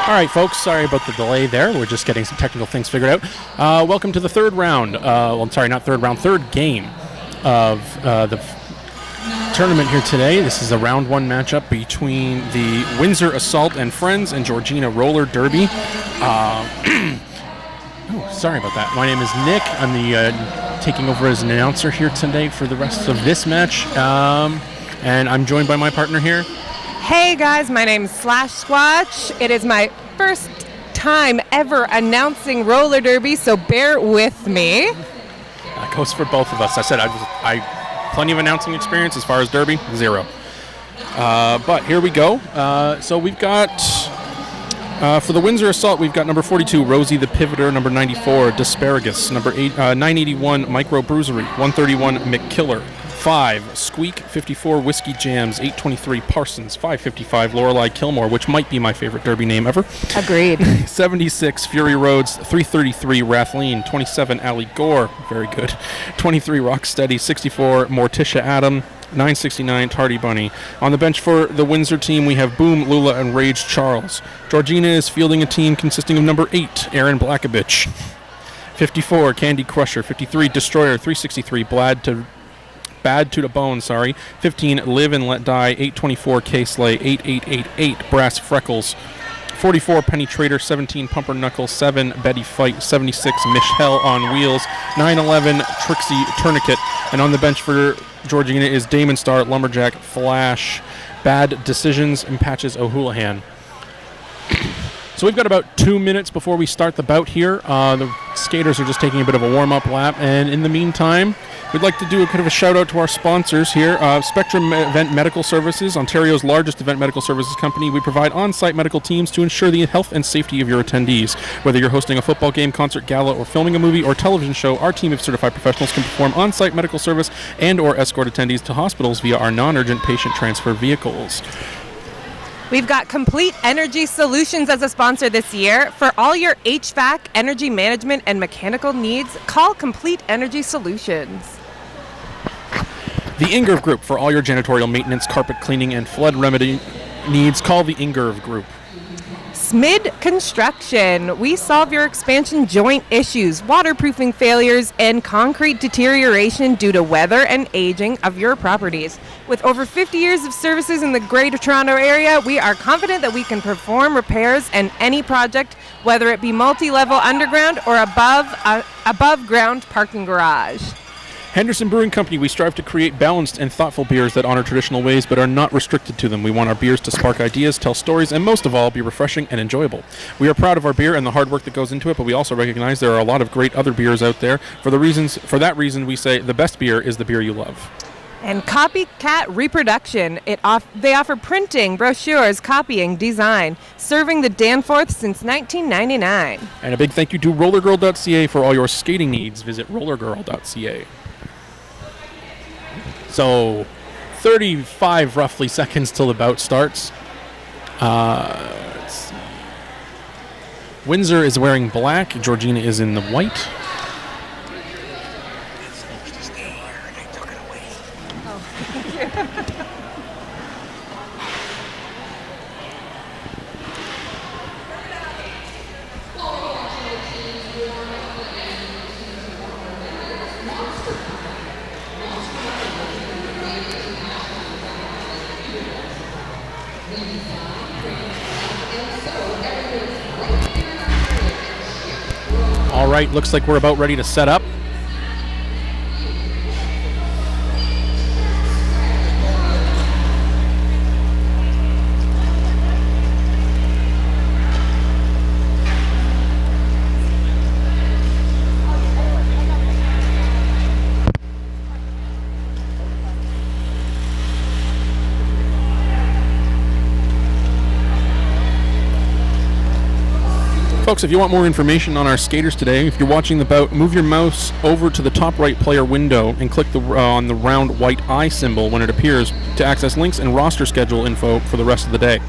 All right, folks, sorry about the delay there. We're just getting some technical things figured out. Welcome to the third round. Third game of the tournament here today. This is a round one matchup between the Windsor Assault and Friends and Georgina Roller Derby. Sorry about that. My name is Nick. I'm the taking over as an announcer here today for the rest of this match. And I'm joined by my partner here. Hey guys, my name is Slash Squatch. It is my first time ever announcing roller derby, so bear with me. That goes for both of us. I said I plenty of announcing experience. As far as derby, 0. But here we go. So we've got for the Windsor Assault, we've got number 42, Rosie the Pivoter, number 94, Disparagus, number 981, Micro Bruisery, 131, McKiller, 5, Squeak, 54, Whiskey Jams, 823, Parsons, 555, Lorelei Kilmore, which might be my favorite derby name ever. Agreed. 76, Fury Roads, 333, Rathleen, 27, Allie Gore, very good, 23, Rocksteady, 64, Morticia Adam, 969, Tardy Bunny. On the bench for the Windsor team, we have Boom, Lula, and Rage Charles. Georgina is fielding a team consisting of number 8, Aaron Blackovich, 54, Candy Crusher, 53, Destroyer, 363, Bad to the Bone, 15, Live and Let Die, 824, K-Slay, 8888, Brass Freckles, 44, Penny Trader, 17, Pumper Knuckle, 7, Betty Fight, 76, Michelle on Wheels, 911, Trixie Tourniquet, and on the bench for Georgina is Damon Star, Lumberjack, Flash, Bad Decisions, and Patches O'Houlihan. So we've got about 2 minutes before we start the bout here. The skaters are just taking a bit of a warm-up lap, and in the meantime, we'd like to do a bit of a shout-out to our sponsors here. Spectrum Event Medical Services, Ontario's largest event medical services company. We provide on-site medical teams to ensure the health and safety of your attendees. Whether you're hosting a football game, concert, gala, or filming a movie or television show, our team of certified professionals can perform on-site medical service and or escort attendees to hospitals via our non-urgent patient transfer vehicles. We've got Complete Energy Solutions as a sponsor this year. For all your HVAC, energy management, and mechanical needs, call Complete Energy Solutions. The Ingerv Group. For all your janitorial maintenance, carpet cleaning, and flood remedy needs, call the Ingerv Group. Smid Construction. We solve your expansion joint issues, waterproofing failures, and concrete deterioration due to weather and aging of your properties. With over 50 years of services in the Greater Toronto Area, we are confident that we can perform repairs in any project, whether it be multi-level underground or above ground parking garage. Henderson Brewing Company. We strive to create balanced and thoughtful beers that honor traditional ways but are not restricted to them. We want our beers to spark ideas, tell stories, and most of all, be refreshing and enjoyable. We are proud of our beer and the hard work that goes into it, but we also recognize there are a lot of great other beers out there. For that reason, we say the best beer is the beer you love. And Copycat Reproduction. They offer printing, brochures, copying, design, serving the Danforth since 1999. And a big thank you to rollergirl.ca for all your skating needs. Visit rollergirl.ca. So, 35 roughly seconds till the bout starts. Let's see. Windsor is wearing black. Georgina is in the white. All right, looks like we're about ready to set up. Folks, if you want more information on our skaters today, if you're watching the bout, move your mouse over to the top right player window and click on the round white eye symbol when it appears to access links and roster schedule info for the rest of the day.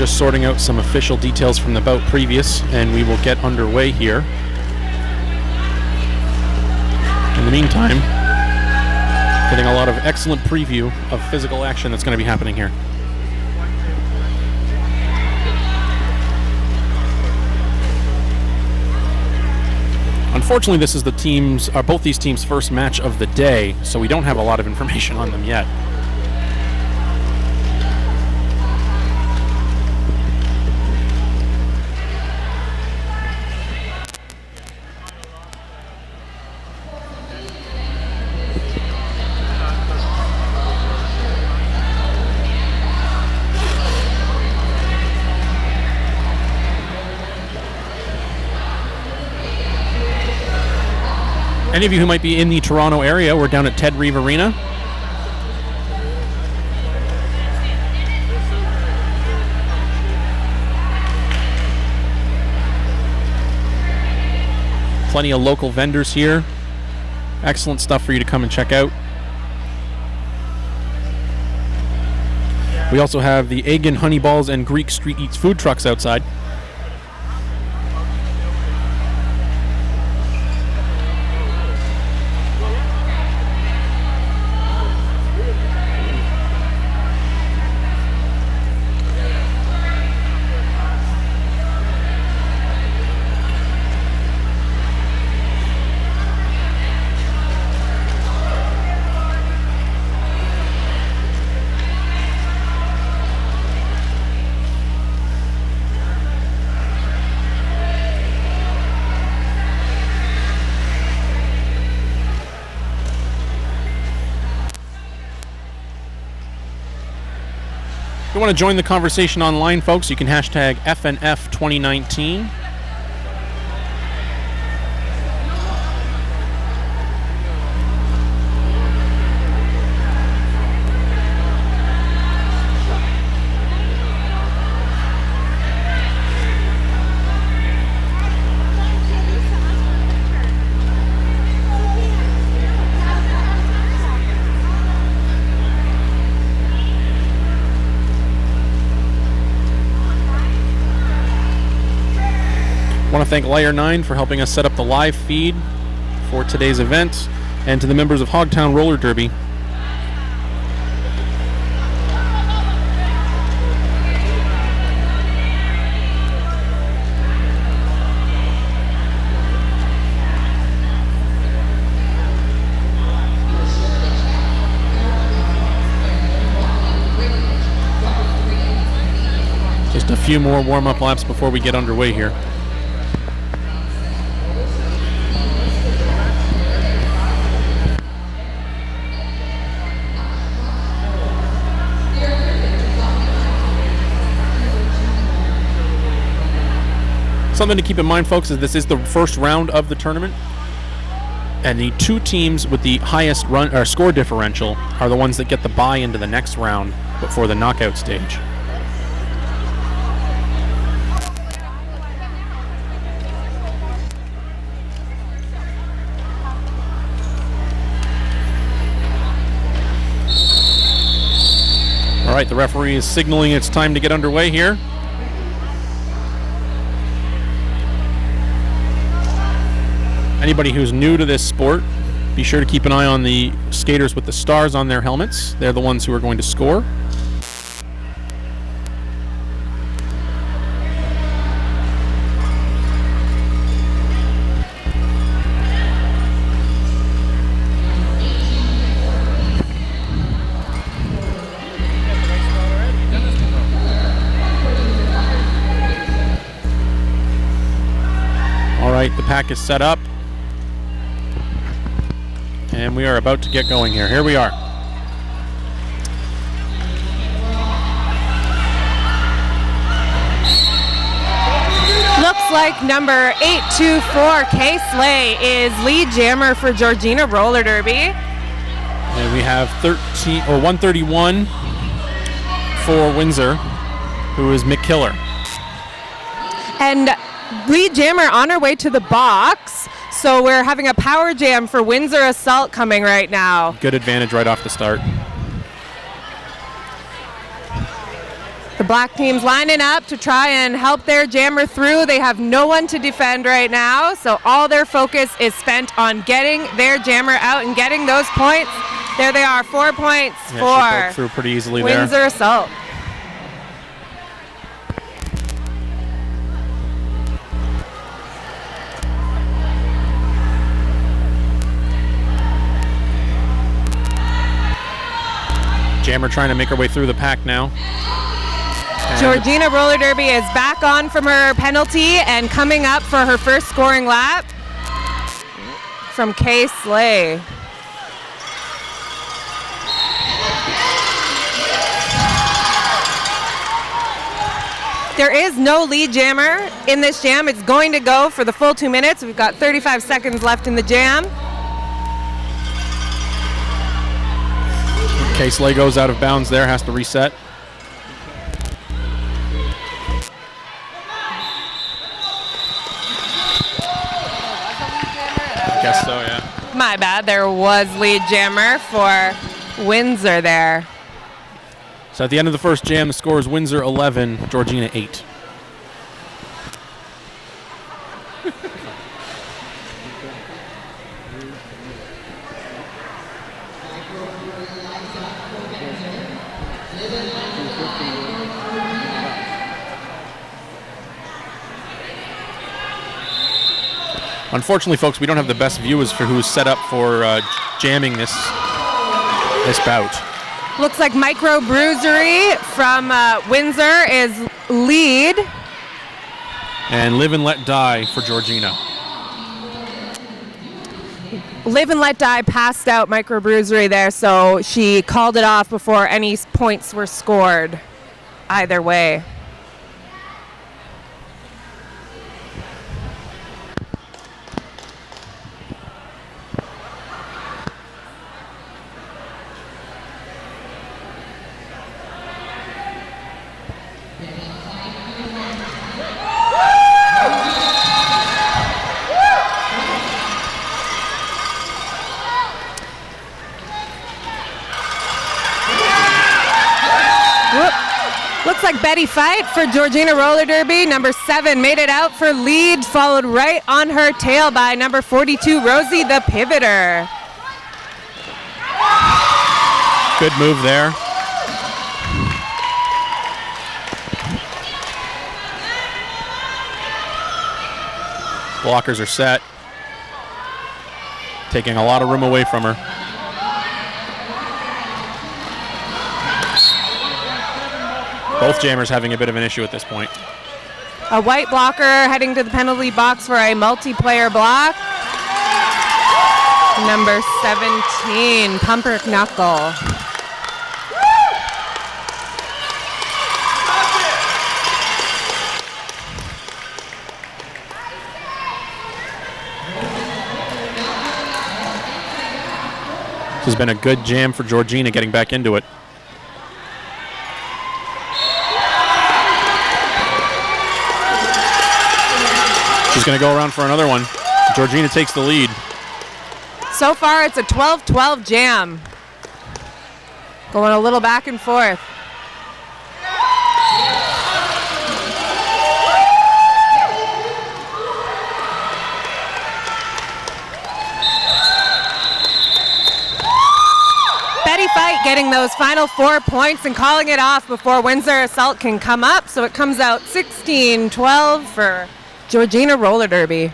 just sorting out some official details from the bout previous, and we will get underway here. In the meantime, getting a lot of excellent preview of physical action that's going to be happening here. Unfortunately, this is both these teams' first match of the day, so we don't have a lot of information on them yet. Any of you who might be in the Toronto area, we're down at Ted Reeve Arena. Plenty of local vendors here. Excellent stuff for you to come and check out. We also have the Egg and Honey Balls and Greek Street Eats food trucks outside. If you want to join the conversation online, folks, you can hashtag FNF2019. I want to thank Layer 9 for helping us set up the live feed for today's event, and to the members of Hogtown Roller Derby. Just a few more warm-up laps before we get underway here. Something to keep in mind, folks, is this is the first round of the tournament, and the two teams with the highest score differential are the ones that get the bye into the next round before the knockout stage. All right, the referee is signaling it's time to get underway here. Anybody who's new to this sport, be sure to keep an eye on the skaters with the stars on their helmets. They're the ones who are going to score. All right, the pack is set up. And we are about to get going here. Here we are. Looks like number 824, Kay Slay, is lead jammer for Georgina Roller Derby. And we have 131 for Windsor, who is McKiller. And lead jammer on her way to the box. So we're having a power jam for Windsor Assault coming right now. Good advantage right off the start. The black team's lining up to try and help their jammer through. They have no one to defend right now, so all their focus is spent on getting their jammer out and getting those points. There they are, 4 points She broke through pretty easily for Windsor there. Assault. Jammer trying to make her way through the pack now. And Georgina roller derby is back on from her penalty and coming up for her first scoring lap from Kay Slay. There is no lead jammer in this jam. It's going to go for the full 2 minutes. We've got 35 seconds left in the jam. Case Lay goes out of bounds there, has to reset. I guess so, yeah. My bad, there was lead jammer for Windsor there. So at the end of the first jam, the score is Windsor 11, Georgina 8. Unfortunately, folks, we don't have the best viewers for who's set up for jamming this bout. Looks like Micro Bruisery from Windsor is lead. And Live and Let Die for Georgina. Live and Let Die passed out Micro Bruisery there, so she called it off before any points were scored either way. Looks like Betty Fight for Georgina roller derby. Number 7 made it out for lead, followed right on her tail by number 42, Rosie the Pivoter. Good move there. Blockers are set. Taking a lot of room away from her. Both jammers having a bit of an issue at this point. A white blocker heading to the penalty box for a multiplayer block. Number 17, Pumper Knuckle. This has been a good jam for Georgina getting back into it. She's going to go around for another one. Georgina takes the lead. So far, it's a 12-12 jam. Going a little back and forth. Betty Fight getting those final 4 points and calling it off before Windsor Assault can come up. So it comes out 16-12 for Georgina roller derby.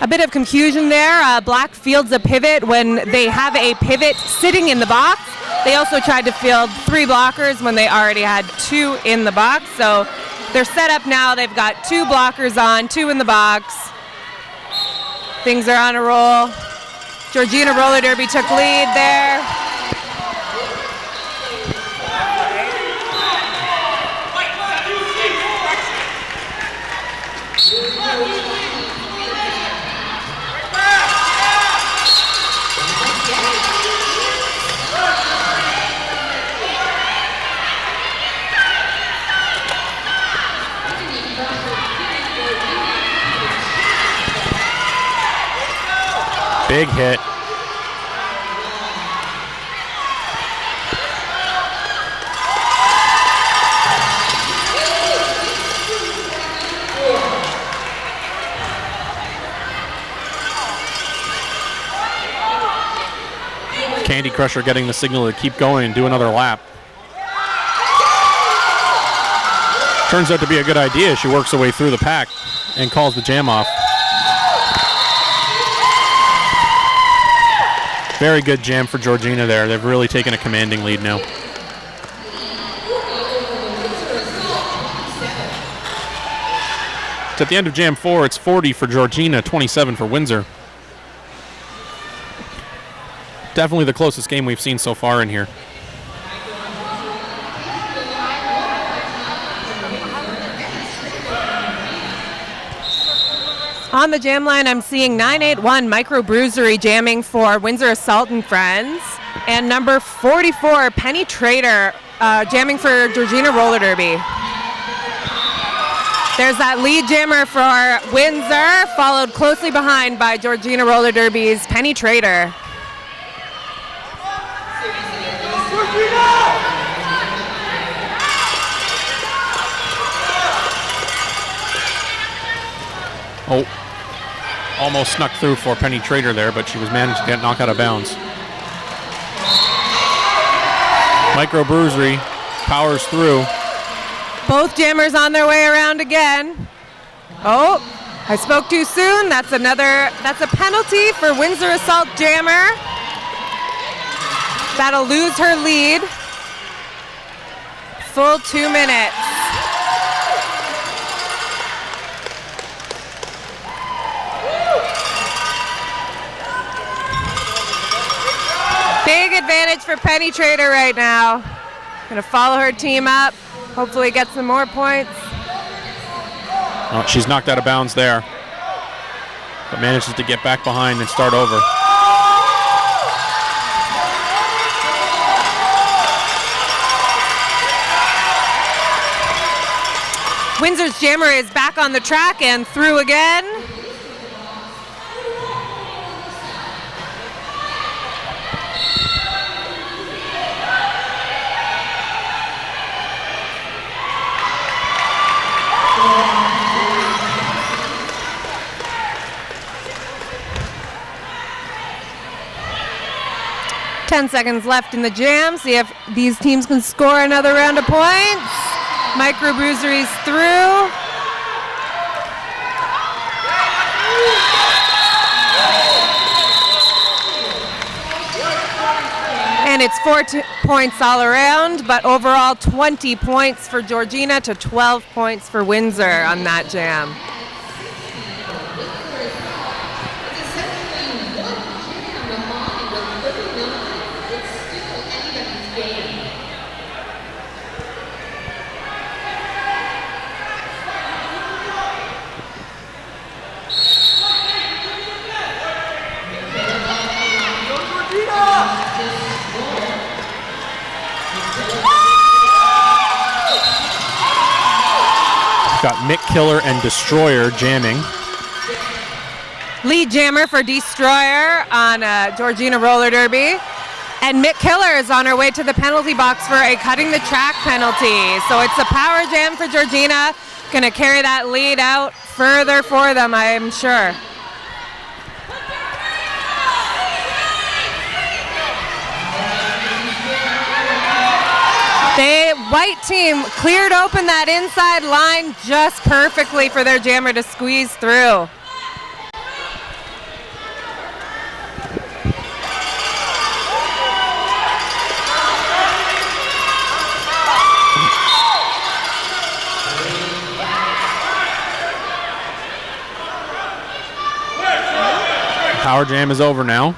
A bit of confusion there. Black fields a pivot when they have a pivot sitting in the box. They also tried to field 3 blockers when they already had 2 in the box. So they're set up now. They've got 2 blockers on, 2 in the box. Things are on a roll. Georgina roller derby took lead there. Big hit. Candy Crusher getting the signal to keep going and do another lap. Turns out to be a good idea. She works her way through the pack and calls the jam off. Very good jam for Georgina there. They've really taken a commanding lead now. It's at the end of Jam 4. It's 40 for Georgina, 27 for Windsor. Definitely the closest game we've seen so far in here. On the jam line, I'm seeing 981 Microbrewery jamming for Windsor Assault and Friends, and number 44 Penny Trader jamming for Georgina Roller Derby. There's that lead jammer for Windsor, followed closely behind by Georgina Roller Derby's Penny Trader. Oh, almost snuck through for Penny Trader there, but she was managed to get knocked out of bounds. Microbrewery powers through. Both jammers on their way around again. Oh, I spoke too soon. That's a penalty for Windsor Assault Jammer. That'll lose her lead. Full 2 minutes. Big advantage for Penny Trader right now. Gonna follow her team up. Hopefully get some more points. Oh, she's knocked out of bounds there, but manages to get back behind and start over. Windsor's jammer is back on the track and through again. Ten seconds left in the jam. See if these teams can score another round of points. Microbrewery's through. And it's 4 points all around, but overall 20 points for Georgina to 12 points for Windsor on that jam. Got Mick Killer and Destroyer jamming. Lead jammer for Destroyer on Georgina Roller Derby. And Mick Killer is on her way to the penalty box for a cutting the track penalty. So it's a power jam for Georgina. Gonna carry that lead out further for them, I'm sure. The white team cleared open that inside line just perfectly for their jammer to squeeze through. Power jam is over now.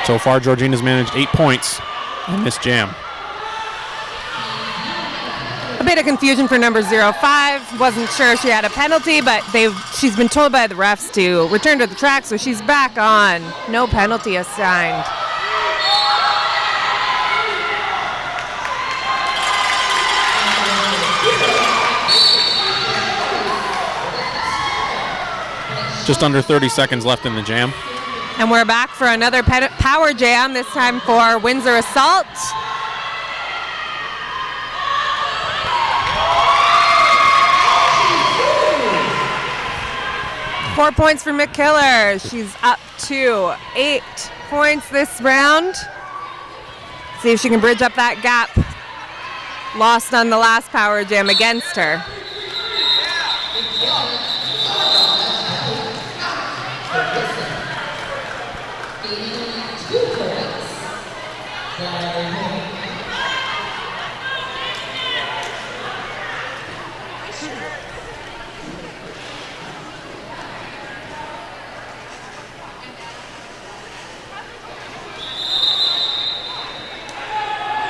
So far, Georgina's managed 8 points in this jam. A bit of confusion for number 05. Wasn't sure she had a penalty, but she's been told by the refs to return to the track, so she's back on. No penalty assigned. Just under 30 seconds left in the jam. And we're back for another power jam, this time for Windsor Assault. Four points for McKiller. She's up to 8 points this round. See if she can bridge up that gap. Lost on the last power jam against her.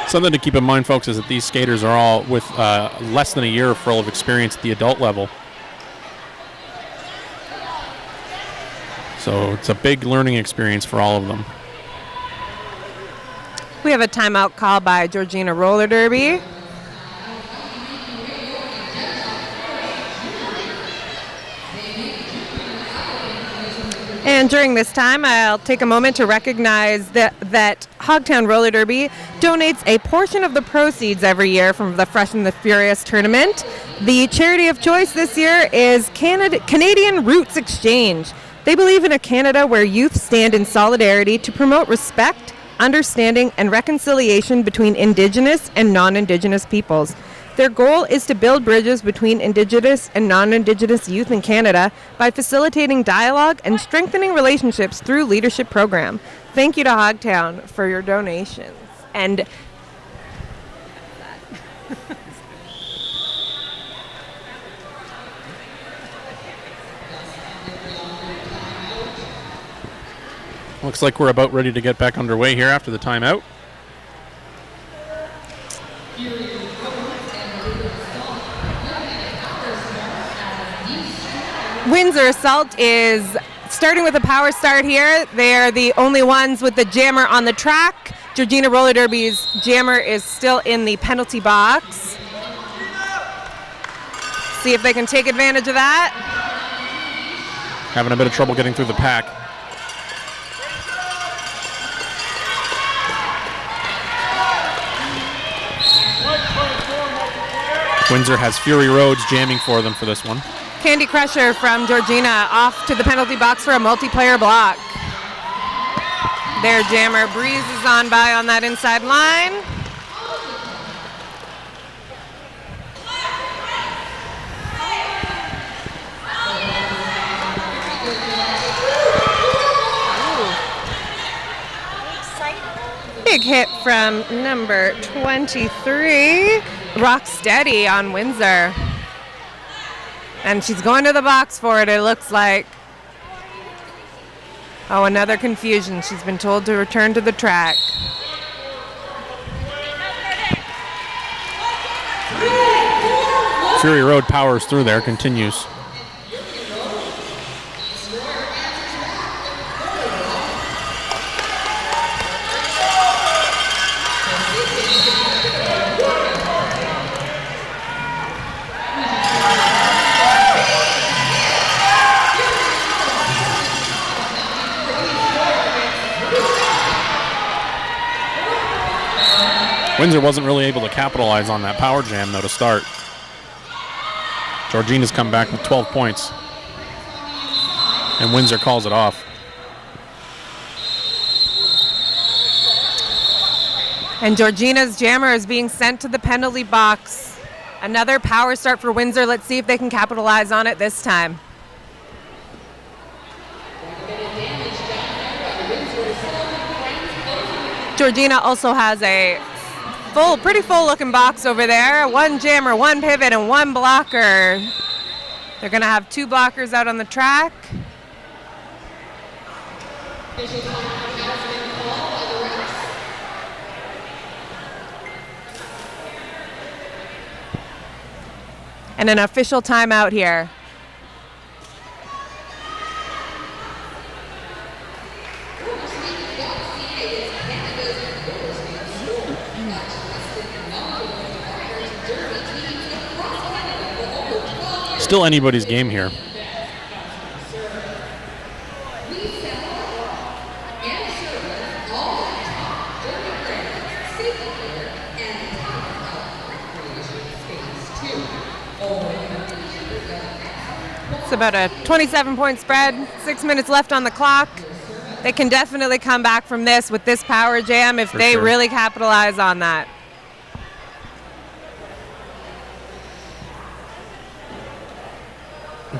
Something to keep in mind, folks, is that these skaters are all with less than a year full of experience at the adult level. So it's a big learning experience for all of them. We have a timeout call by Georgina Roller Derby. And during this time, I'll take a moment to recognize that Hogtown Roller Derby donates a portion of the proceeds every year from the Fresh and the Furious tournament. The charity of choice this year is Canadian Roots Exchange. They believe in a Canada where youth stand in solidarity to promote respect, understanding, and reconciliation between Indigenous and non-Indigenous peoples. Their goal is to build bridges between Indigenous and non-Indigenous youth in Canada by facilitating dialogue and strengthening relationships through leadership program. Thank you to Hogtown for your donations. And looks like we're about ready to get back underway here after the timeout. Windsor Assault is starting with a power start here. They're the only ones with the jammer on the track. Georgina Roller Derby's jammer is still in the penalty box. See if they can take advantage of that. Having a bit of trouble getting through the pack. Windsor has Fury Roads jamming for them for this one. Candy Crusher from Georgina off to the penalty box for a multiplayer block. Their jammer breezes on by on that inside line. Big hit from number 23, Rocksteady on Windsor. And she's going to the box for it, it looks like. Oh, another confusion. She's been told to return to the track. Fury Road powers through there, continues. Windsor wasn't really able to capitalize on that power jam, though, to start. Georgina's come back with 12 points. And Windsor calls it off. And Georgina's jammer is being sent to the penalty box. Another power start for Windsor. Let's see if they can capitalize on it this time. Georgina also has a pretty full looking box over there. One jammer, one pivot, and one blocker. They're gonna have two blockers out on the track. And an official timeout here. Still anybody's game here. It's about a 27-point spread, 6 minutes left on the clock. They can definitely come back from this with this power jam if they really capitalize on that.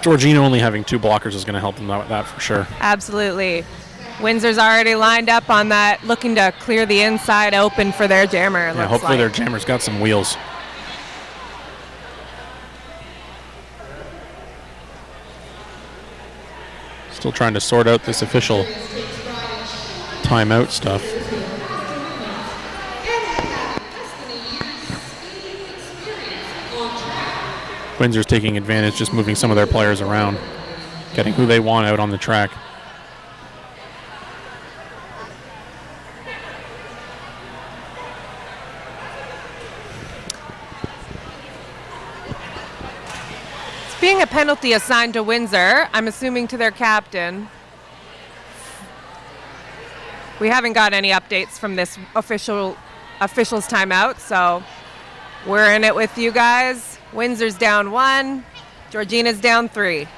Georgina only having 2 blockers is going to help them out with that for sure. Absolutely. Windsor's already lined up on that, looking to clear the inside open for their jammer. Yeah, hopefully their jammer's got some wheels. Still trying to sort out this official timeout stuff. Windsor's taking advantage, just moving some of their players around, getting who they want out on the track. Being a penalty assigned to Windsor, I'm assuming to their captain. We haven't got any updates from this official's timeout, so we're in it with you guys. Windsor's down 1, Georgina's down 3.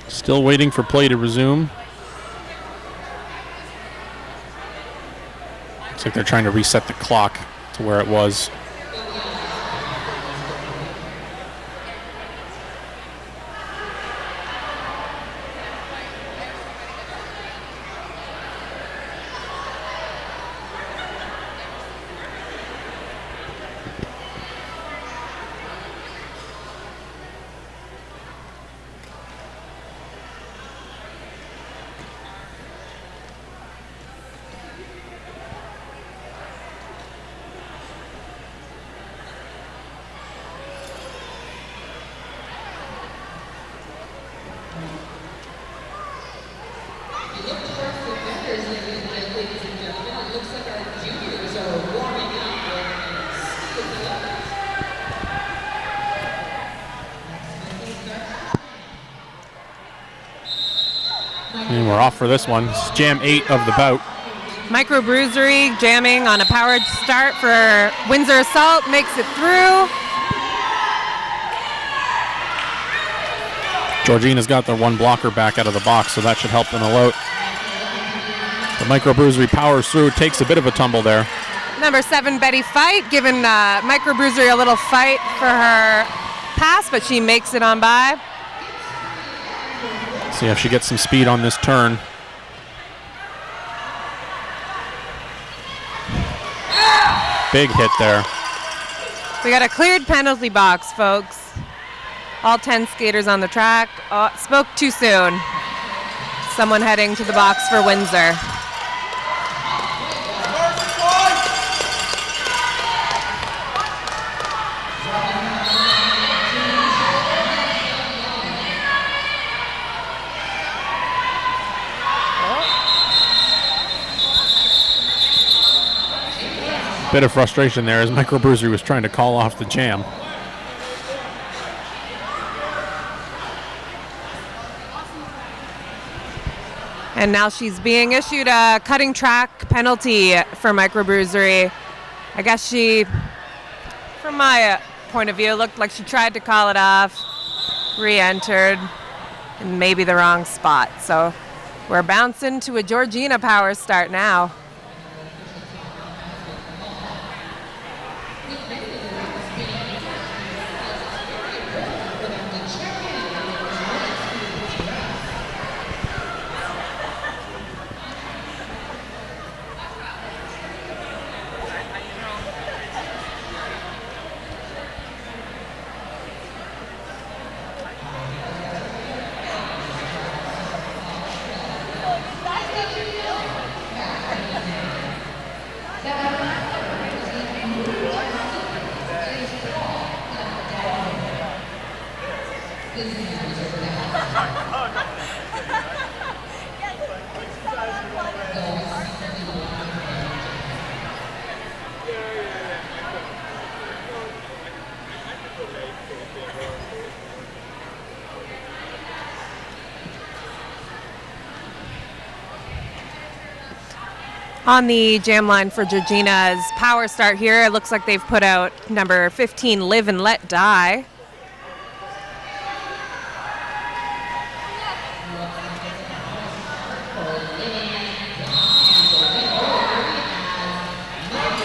Still waiting for play to resume. Looks like they're trying to reset the clock to where it was. And we're off for this one. This is jam 8 of the bout. Microbruisery jamming on a powered start for Windsor Assault, makes it through. Georgina's got their 1 blocker back out of the box, so that should help them a lot. The Microbruisery powers through, takes a bit of a tumble there. Number 7, Betty Fight, giving Microbruisery a little fight for her pass, but she makes it on by. See if she gets some speed on this turn. Big hit there. We got a cleared penalty box, folks. All 10 skaters on the track. Oh, spoke too soon. Someone heading to the box for Windsor. Bit of frustration there as Microbruisery was trying to call off the jam. And now she's being issued a cutting track penalty for Microbruisery. I guess she, from my point of view, looked like she tried to call it off, re-entered, in maybe the wrong spot. So we're bouncing to a Georgina power start now. On the jam line for Georgina's power start here, it looks like they've put out number 15, Live and Let Die.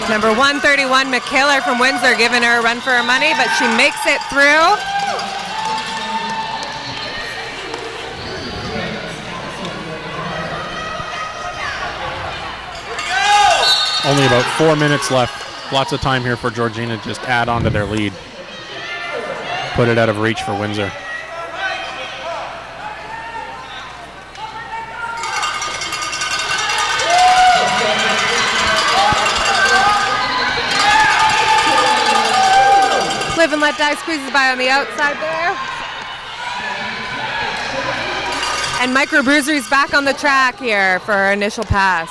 Number 131, McKiller from Windsor, giving her a run for her money, but she makes it through. Only about 4 minutes left. Lots of time here for Georgina to just add on to their lead. Put it out of reach for Windsor. Live and Let Die squeezes by on the outside there. And Microbrewery's back on the track here for her initial pass.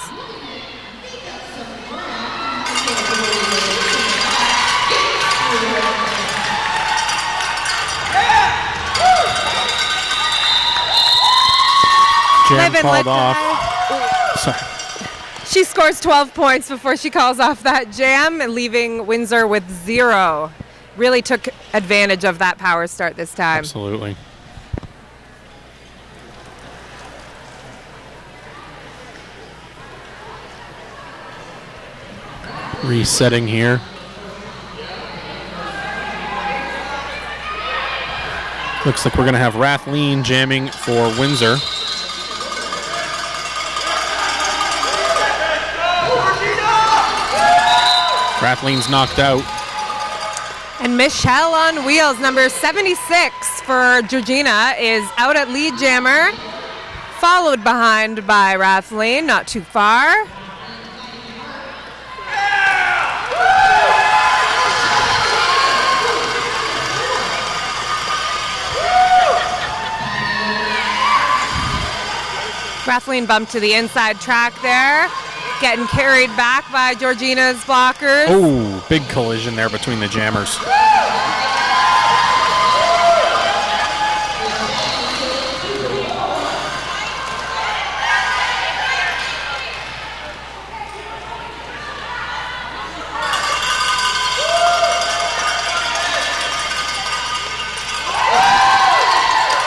Jam Live and called Let off. Die. Sorry. She scores 12 points before she calls off that jam, leaving Windsor with 0. Really took advantage of that power start this time. Absolutely. Resetting here. Looks like we're going to have Rathleen jamming for Windsor. Rathleen's knocked out. And Michelle on wheels, number 76 for Georgina, is out at lead jammer, followed behind by Rathleen, not too far. Rathleen bumped to the inside track there, getting carried back by Georgina's blockers. Oh, big collision there between the jammers.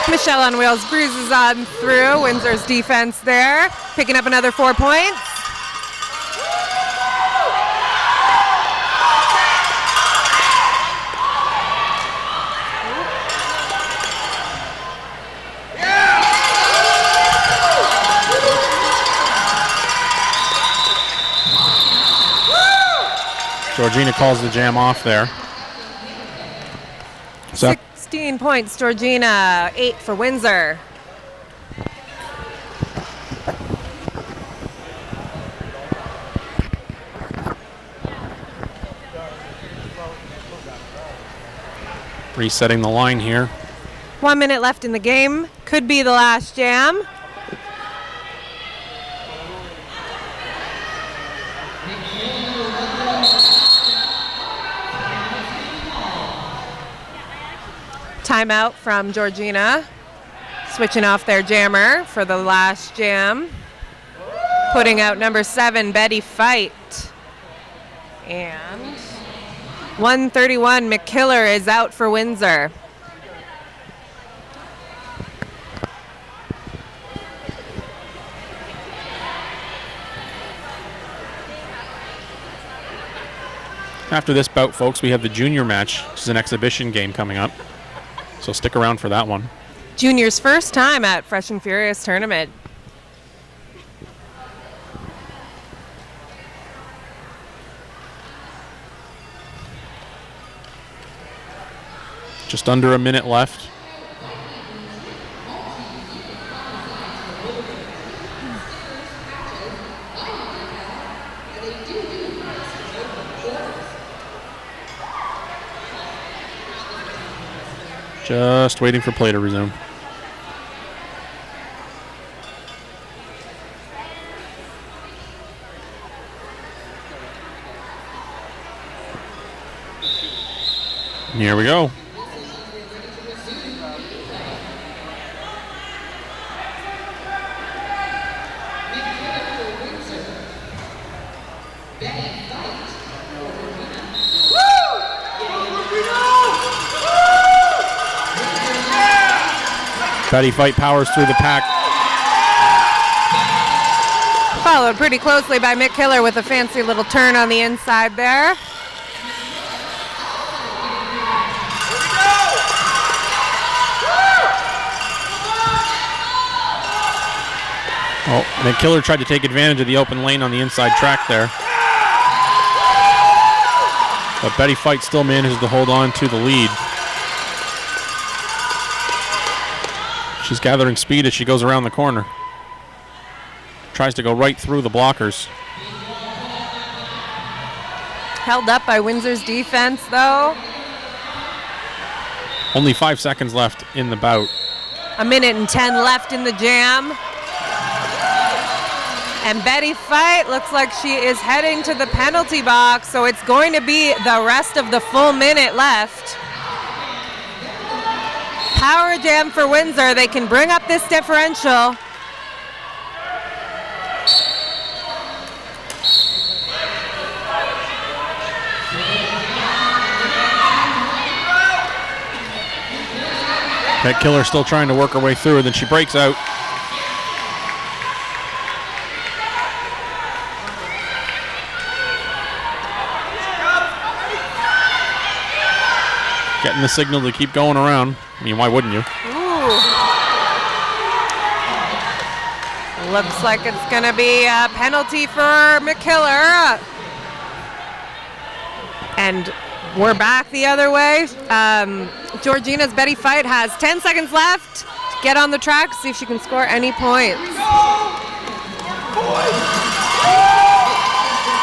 Michelle on wheels bruises on through. Windsor's defense there, picking up another 4 points. Georgina calls the jam off there. So 16 points, Georgina, 8 for Windsor. resetting the line here. 1 minute left in the game. Could be the last jam. Timeout from Georgina. Switching off their jammer for the last jam. Putting out number 7, Betty Fight. And 131, McKiller is out for Windsor. After this bout, folks, we have the junior match, which is an exhibition game coming up. So stick around for that one. Junior's first time at Fresh and Furious tournament. Just under a minute left. Just waiting for play to resume. Here we go. Betty Fight powers through the pack. Followed pretty closely by Mick Killer with a fancy little turn on the inside there. Oh, Mick Killer tried to take advantage of the open lane on the inside track there. But Betty Fight still manages to hold on to the lead. She's gathering speed as she goes around the corner. Tries to go right through the blockers. Held up by Windsor's defense, though. Only 5 seconds left in the bout. 1:10 left in the jam. And Betty Fight looks like she is heading to the penalty box, so it's going to be the rest of the full minute left. Power jam for Windsor. They can bring up this differential. That Killer still trying to work her way through, and then she breaks out. Getting the signal to keep going around. I mean, why wouldn't you? Ooh. Looks like it's going to be a penalty for McKiller. And we're back the other way. Georgina's Betty Fight has 10 seconds left to get on the track, see if she can score any points.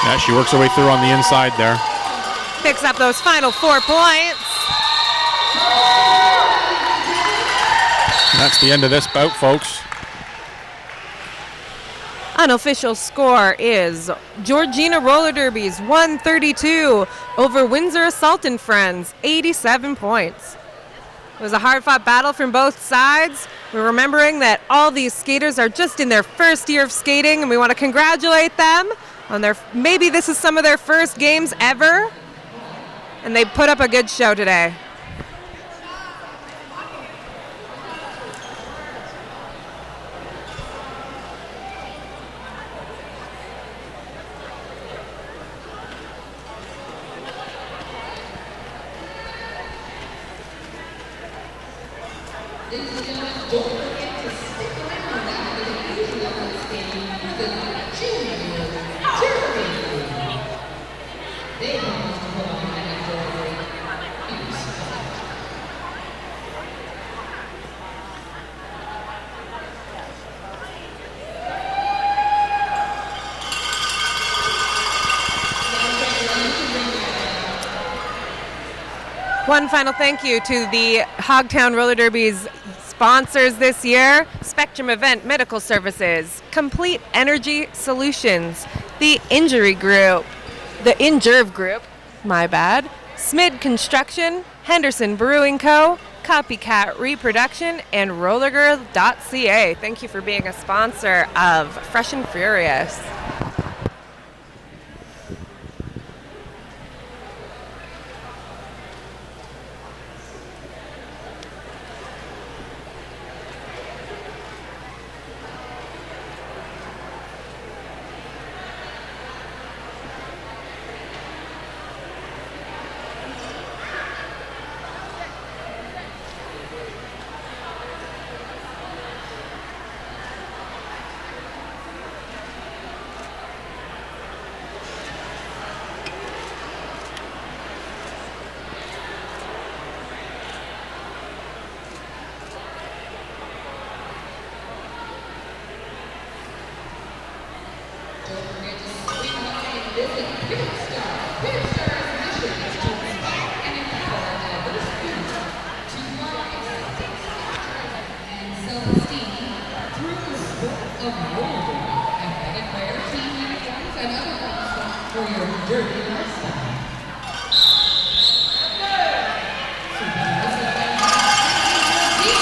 Yeah, she works her way through on the inside there. Picks up those final 4 points. That's the end of this bout, folks. Unofficial score is Georgina Roller Derbies 132 over Windsor Assault and Friends 87 points. It was a hard-fought battle from both sides. We're remembering that all these skaters are just in their first year of skating, and we want to congratulate them on maybe this is some of their first games ever, and they put up a good show today. One final thank you to the Hogtown Roller Derby's sponsors this year: Spectrum Event Medical Services, Complete Energy Solutions, the Injurve Group, Smid Construction, Henderson Brewing Co., Copycat Reproduction, and Rollergirl.ca. Thank you for being a sponsor of Fresh and Furious.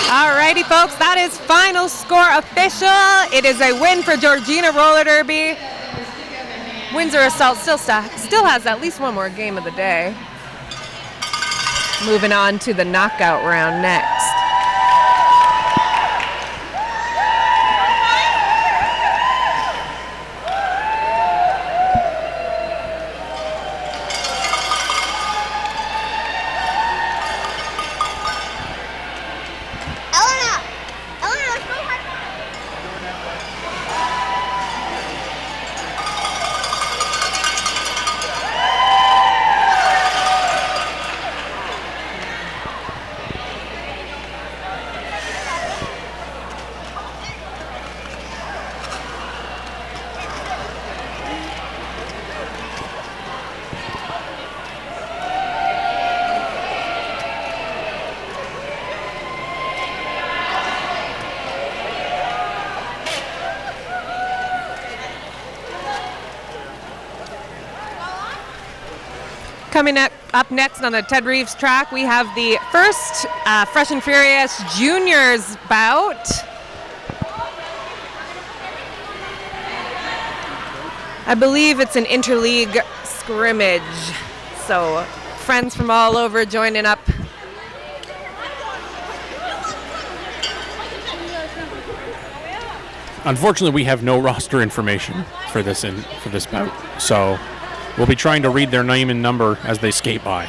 Alrighty, folks, that is final score official. It is a win for Georgina Roller Derby. Windsor Assault still has at least one more game of the day. Moving on to the knockout round next. Coming up next on the Ted Reeves track, we have the first Fresh and Furious Juniors bout. I believe it's an interleague scrimmage, so friends from all over joining up. Unfortunately, we have no roster information for this bout, so we'll be trying to read their name and number as they skate by.